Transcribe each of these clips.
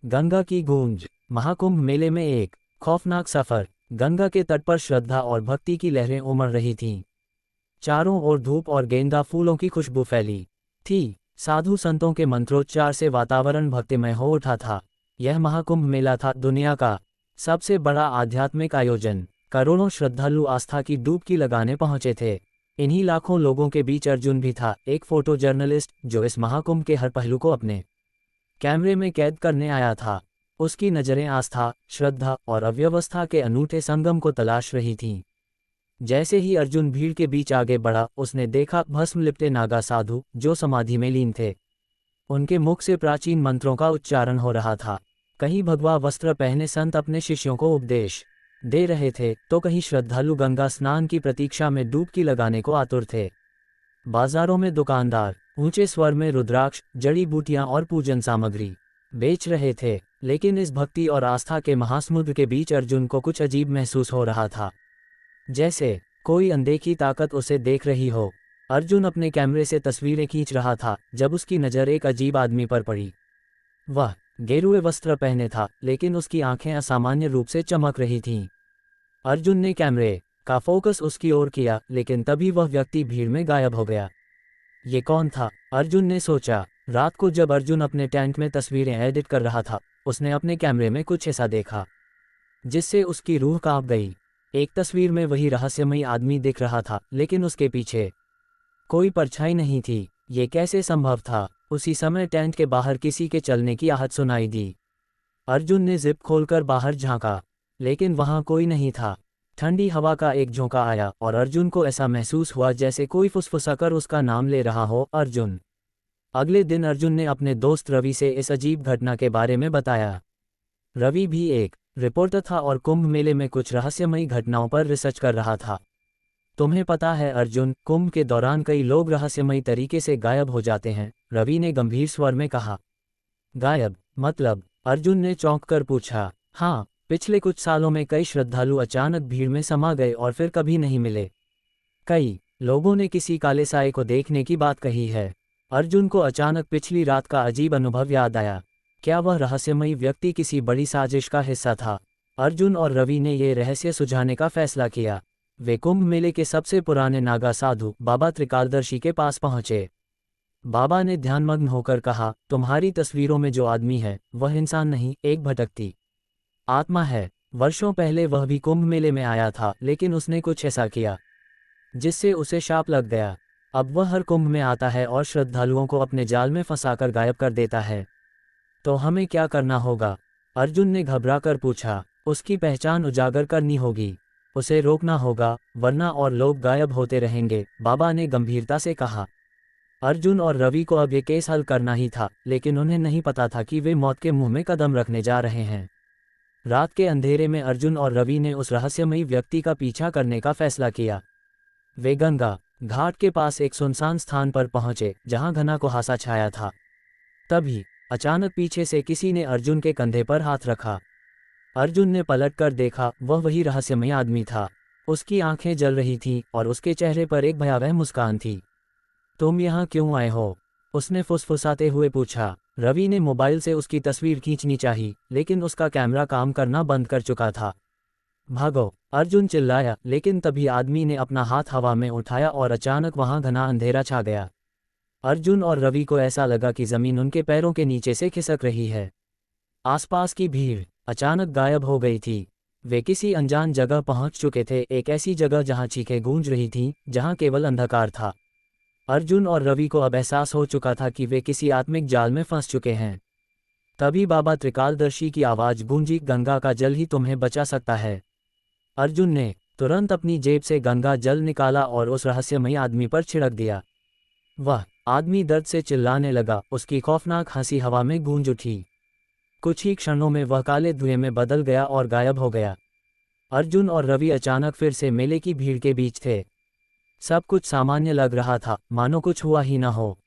गंगा की गूंज। महाकुंभ मेले में एक खौफनाक सफर। गंगा के तट पर श्रद्धा और भक्ति की लहरें उमड़ रही थीं। चारों ओर धूप और गेंदा फूलों की खुशबू फैली थी। साधु संतों के मंत्रोच्चार से वातावरण भक्तिमय हो उठा था। यह महाकुंभ मेला था दुनिया का सबसे बड़ा आध्यात्मिक आयोजन। करोड़ों श्रद्धालु आस्था की डुबकी लगाने पहुंचे थे। इन्हीं लाखों लोगों के बीच अर्जुन भी था, एक फोटो जर्नलिस्ट जो इस महाकुंभ के हर पहलू को अपने कैमरे में कैद करने आया था। उसकी नज़रें आस्था, श्रद्धा और अव्यवस्था के अनूठे संगम को तलाश रही थीं। जैसे ही अर्जुन भीड़ के बीच आगे बढ़ा, उसने देखा भस्म लिपटे नागा साधु जो समाधि में लीन थे। उनके मुख से प्राचीन मंत्रों का उच्चारण हो रहा था। कहीं भगवा वस्त्र पहने संत अपने शिष्यों को उपदेश दे रहे थे, तो कहीं श्रद्धालु गंगा स्नान की प्रतीक्षा में डुबकी लगाने को आतुर थे। बाजारों में दुकानदार ऊंचे स्वर में रुद्राक्ष, जड़ी बूटियां और पूजन सामग्री बेच रहे थे। लेकिन इस भक्ति और आस्था के महासमुद्र के बीच अर्जुन को कुछ अजीब महसूस हो रहा था, जैसे कोई अनदेखी ताकत उसे देख रही हो। अर्जुन अपने कैमरे से तस्वीरें खींच रहा था जब उसकी नज़र एक अजीब आदमी पर पड़ी। वह गेरुए वस्त्र पहने था, लेकिन उसकी आंखें असामान्य रूप से चमक रही थीं। अर्जुन ने कैमरे का फोकस उसकी ओर किया, लेकिन तभी वह व्यक्ति भीड़ में गायब हो गया। ये कौन था? अर्जुन ने सोचा। रात को जब अर्जुन अपने टैंक में तस्वीरें एडिट कर रहा था, उसने अपने कैमरे में कुछ ऐसा देखा जिससे उसकी रूह कांप गई। एक तस्वीर में वही रहस्यमयी आदमी दिख रहा था, लेकिन उसके पीछे कोई परछाई नहीं थी। ये कैसे संभव था? उसी समय टेंट के बाहर किसी के चलने की आहट सुनाई दी। अर्जुन ने जिप खोलकर बाहर झांका, लेकिन वहां कोई नहीं था। ठंडी हवा का एक झोंका आया और अर्जुन को ऐसा महसूस हुआ जैसे कोई फुसफुसाकर उसका नाम ले रहा हो, अर्जुन। अगले दिन अर्जुन ने अपने दोस्त रवि से इस अजीब घटना के बारे में बताया। रवि भी एक रिपोर्टर था और कुंभ मेले में कुछ रहस्यमयी घटनाओं पर रिसर्च कर रहा था। तुम्हें पता है अर्जुन, कुंभ के दौरान कई लोग रहस्यमयी तरीके से गायब हो जाते हैं, रवि ने गंभीर स्वर में कहा। गायब मतलब? अर्जुन ने चौंक कर पूछा। हाँ, पिछले कुछ सालों में कई श्रद्धालु अचानक भीड़ में समा गए और फिर कभी नहीं मिले। कई लोगों ने किसी काले साए को देखने की बात कही है। अर्जुन को अचानक पिछली रात का अजीब अनुभव याद आया। क्या वह रहस्यमयी व्यक्ति किसी बड़ी साजिश का हिस्सा था? अर्जुन और रवि ने ये रहस्य सुझाने का फैसला किया। वे कुंभ मेले के सबसे पुराने नागा साधु बाबा त्रिकालदर्शी के पास पहुंचे। बाबा ने ध्यानमग्न होकर कहा, तुम्हारी तस्वीरों में जो आदमी है वह इंसान नहीं, एक भटकती आत्मा है। वर्षों पहले वह भी कुंभ मेले में आया था, लेकिन उसने कुछ ऐसा किया जिससे उसे शाप लग गया। अब वह हर कुंभ में आता है और श्रद्धालुओं को अपने जाल में फंसाकर गायब कर देता है। तो हमें क्या करना होगा? अर्जुन ने घबराकर पूछा। उसकी पहचान उजागर करनी होगी, उसे रोकना होगा, वरना और लोग गायब होते रहेंगे, बाबा ने गंभीरता से कहा। अर्जुन और रवि को अब ये केस हल करना ही था, लेकिन उन्हें नहीं पता था कि वे मौत के मुंह में कदम रखने जा रहे हैं। रात के अंधेरे में अर्जुन और रवि ने उस रहस्यमयी व्यक्ति का पीछा करने का फैसला किया। वे गंगा घाट के पास एक सुनसान स्थान पर पहुंचे जहां घना कुहासा छाया था। तभी अचानक पीछे से किसी ने अर्जुन के कंधे पर हाथ रखा। अर्जुन ने पलटकर देखा, वह वही रहस्यमय आदमी था। उसकी आंखें जल रही थीं और उसके चेहरे पर एक भयावह मुस्कान थी। तुम यहाँ क्यों आए हो? उसने फुसफुसाते हुए पूछा। रवि ने मोबाइल से उसकी तस्वीर खींचनी चाही, लेकिन उसका कैमरा काम करना बंद कर चुका था। भागो! अर्जुन चिल्लाया, लेकिन तभी आदमी ने अपना हाथ हवा में उठाया और अचानक वहां घना अंधेरा छा गया। अर्जुन और रवि को ऐसा लगा कि जमीन उनके पैरों के नीचे से खिसक रही है। आसपास की भीड़ अचानक गायब हो गई थी। वे किसी अनजान जगह पहुंच चुके थे, एक ऐसी जगह जहां चीखें गूंज रही थीं, जहां केवल अंधकार था। अर्जुन और रवि को अब एहसास हो चुका था कि वे किसी आत्मिक जाल में फंस चुके हैं। तभी बाबा त्रिकालदर्शी की आवाज़ गूंजी, गंगा का जल ही तुम्हें बचा सकता है। अर्जुन ने तुरंत अपनी जेब से गंगा जल निकाला और उस रहस्यमयी आदमी पर छिड़क दिया। वह आदमी दर्द से चिल्लाने लगा, उसकी खौफनाक हंसी हवा में गूंज उठी। कुछ ही क्षणों में वह काले धुएं में बदल गया और गायब हो गया। अर्जुन और रवि अचानक फिर से मेले की भीड़ के बीच थे। सब कुछ सामान्य लग रहा था, मानो कुछ हुआ ही न हो।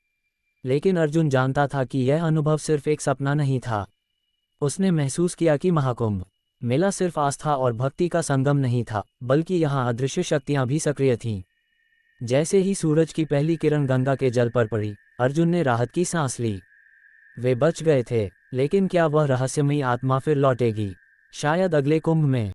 लेकिन अर्जुन जानता था कि यह अनुभव सिर्फ एक सपना नहीं था। उसने महसूस किया कि महाकुंभ मेला सिर्फ आस्था और भक्ति का संगम नहीं था, बल्कि यहाँ अदृश्य शक्तियाँ भी सक्रिय थीं। जैसे ही सूरज की पहली किरण गंगा के जल पर पड़ी, अर्जुन ने राहत की सांस ली। वे बच गए थे, लेकिन क्या वह रहस्यमयी आत्मा फिर लौटेगी? शायद अगले कुंभ में।